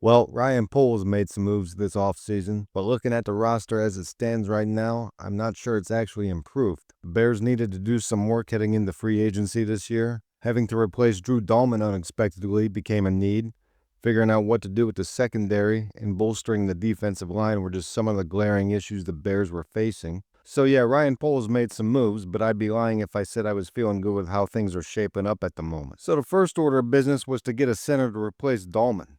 Well, Ryan Poles made some moves this offseason, but looking at the roster as it stands right now, I'm not sure it's actually improved. The Bears needed to do some work heading into free agency this year. Having to replace Drew Dahlman unexpectedly became a need. Figuring out what to do with the secondary and bolstering the defensive line were just some of the glaring issues the Bears were facing. So yeah, Ryan Poles made some moves, but I'd be lying if I said I was feeling good with how things are shaping up at the moment. So the first order of business was to get a center to replace Dahlman.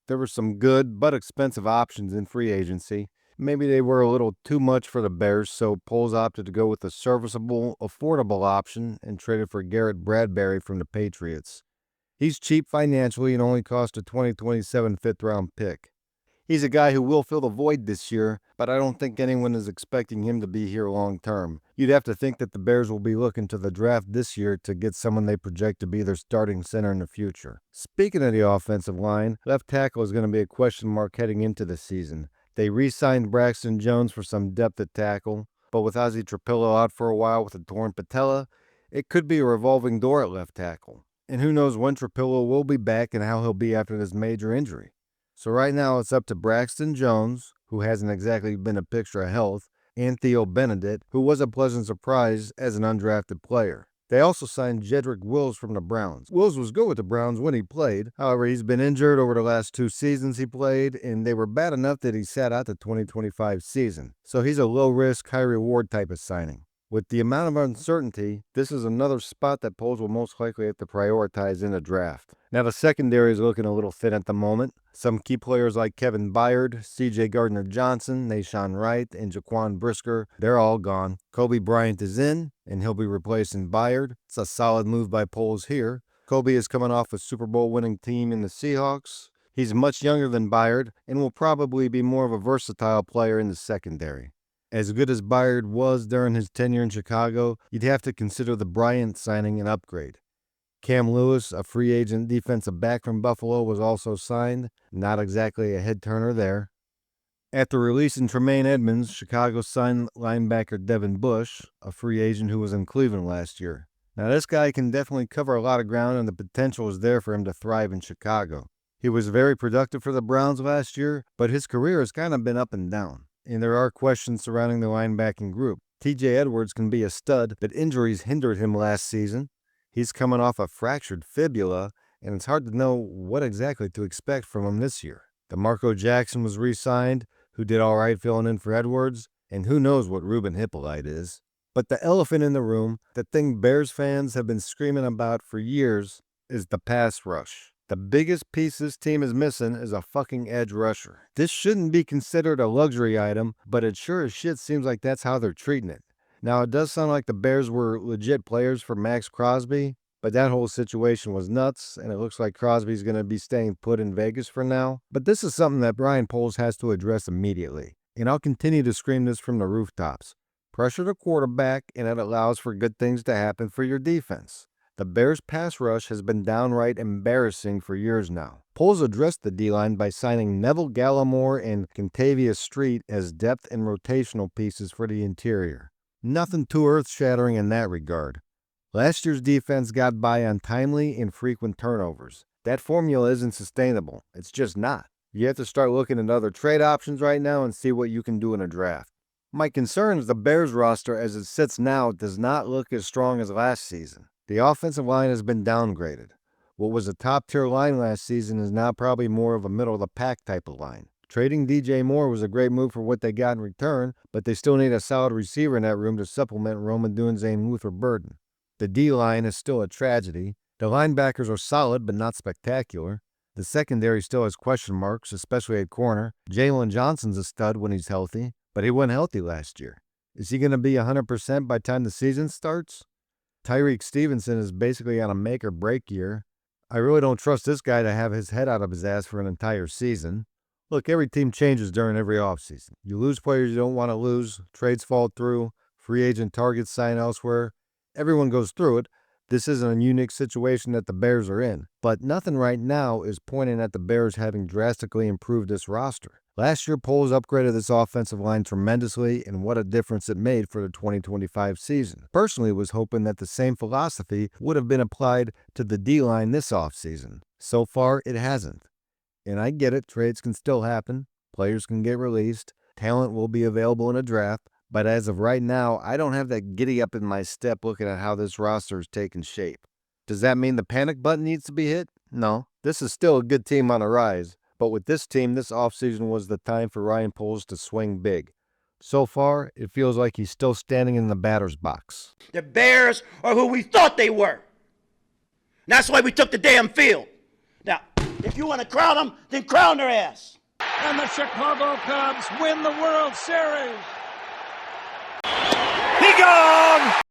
There were some good but expensive options in free agency. Maybe they were a little too much for the Bears, so Poles opted to go with a serviceable, affordable option and traded for Garrett Bradbury from the Patriots. He's cheap financially and only cost a 2027 fifth-round pick. He's a guy who will fill the void this year, but I don't think anyone is expecting him to be here long term. You'd have to think that the Bears will be looking to the draft this year to get someone they project to be their starting center in the future. Speaking of the offensive line, left tackle is going to be a question mark heading into the season. They re-signed Braxton Jones for some depth at tackle, but with Ozzie Trapillo out for a while with a torn patella, it could be a revolving door at left tackle. And who knows when Trapillo will be back and how he'll be after this major injury. So right now it's up to Braxton Jones, who hasn't exactly been a picture of health, and Theo Benedict, who was a pleasant surprise as an undrafted player. They also signed Jedrick Wills from the Browns. Wills was good with the Browns when he played. However, he's been injured over the last 2 seasons he played, and they were bad enough that he sat out the 2025 season. So he's a low-risk, high-reward type of signing. With the amount of uncertainty, this is another spot that Poles will most likely have to prioritize in the draft. Now, the secondary is looking a little thin at the moment. Some key players like Kevin Byard, C.J. Gardner-Johnson, Nashawn Wright, and Jaquan Brisker, they're all gone. Coby Bryant is in, and he'll be replacing Byard. It's a solid move by Poles here. Coby is coming off a Super Bowl winning team in the Seahawks. He's much younger than Byard and will probably be more of a versatile player in the secondary. As good as Byard was during his tenure in Chicago, you'd have to consider the Bryant signing an upgrade. Cam Lewis, a free agent defensive back from Buffalo, was also signed. Not exactly a head-turner there. After releasing Tremaine Edmonds, Chicago signed linebacker Devin Bush, a free agent who was in Cleveland last year. Now this guy can definitely cover a lot of ground and the potential is there for him to thrive in Chicago. He was very productive for the Browns last year, but his career has kind of been up and down. And there are questions surrounding the linebacking group. TJ Edwards can be a stud, but injuries hindered him last season. He's coming off a fractured fibula, and it's hard to know what exactly to expect from him this year. DeMarco Jackson was re-signed, who did all right filling in for Edwards, and who knows what Ruben Hippolyte is. But the elephant in the room, the thing Bears fans have been screaming about for years, is the pass rush. The biggest piece this team is missing is a fucking edge rusher. This shouldn't be considered a luxury item, but it sure as shit seems like that's how they're treating it. Now, it does sound like the Bears were legit players for Max Crosby, but that whole situation was nuts, and it looks like Crosby's going to be staying put in Vegas for now. But this is something that Brian Poles has to address immediately, and I'll continue to scream this from the rooftops. Pressure the quarterback, and it allows for good things to happen for your defense. The Bears' pass rush has been downright embarrassing for years now. Poles addressed the D-line by signing Neville Gallimore and Contavious Street as depth and rotational pieces for the interior. Nothing too earth-shattering in that regard. Last year's defense got by on timely and frequent turnovers. That formula isn't sustainable. It's just not. You have to start looking at other trade options right now and see what you can do in a draft. My concern is the Bears roster as it sits now does not look as strong as last season. The offensive line has been downgraded. What was a top-tier line last season is now probably more of a middle-of-the-pack type of line. Trading DJ Moore was a great move for what they got in return, but they still need a solid receiver in that room to supplement Rome Odunze and Luther Burden. The D-line is still a tragedy. The linebackers are solid but not spectacular. The secondary still has question marks, especially at corner. Jalen Johnson's a stud when he's healthy, but he wasn't healthy last year. Is he going to be 100% by the time the season starts? Tyreek Stevenson is basically on a make-or-break year. I really don't trust this guy to have his head out of his ass for an entire season. Look, every team changes during every offseason. You lose players you don't want to lose, trades fall through, free agent targets sign elsewhere. Everyone goes through it. This isn't a unique situation that the Bears are in. But nothing right now is pointing at the Bears having drastically improved this roster. Last year, Poles upgraded this offensive line tremendously, and what a difference it made for the 2025 season. Personally, was hoping that the same philosophy would have been applied to the D-line this offseason. So far, it hasn't. And I get it, trades can still happen, players can get released, talent will be available in a draft, but as of right now, I don't have that giddy up in my step looking at how this roster is taking shape. Does that mean the panic button needs to be hit? No. This is still a good team on the rise, but with this team, this offseason was the time for Ryan Poles to swing big. So far, it feels like he's still standing in the batter's box. The Bears are who we thought they were. And that's why we took the damn field. Now, if you want to crown them, then crown their ass. And the Chicago Cubs win the World Series. He gone!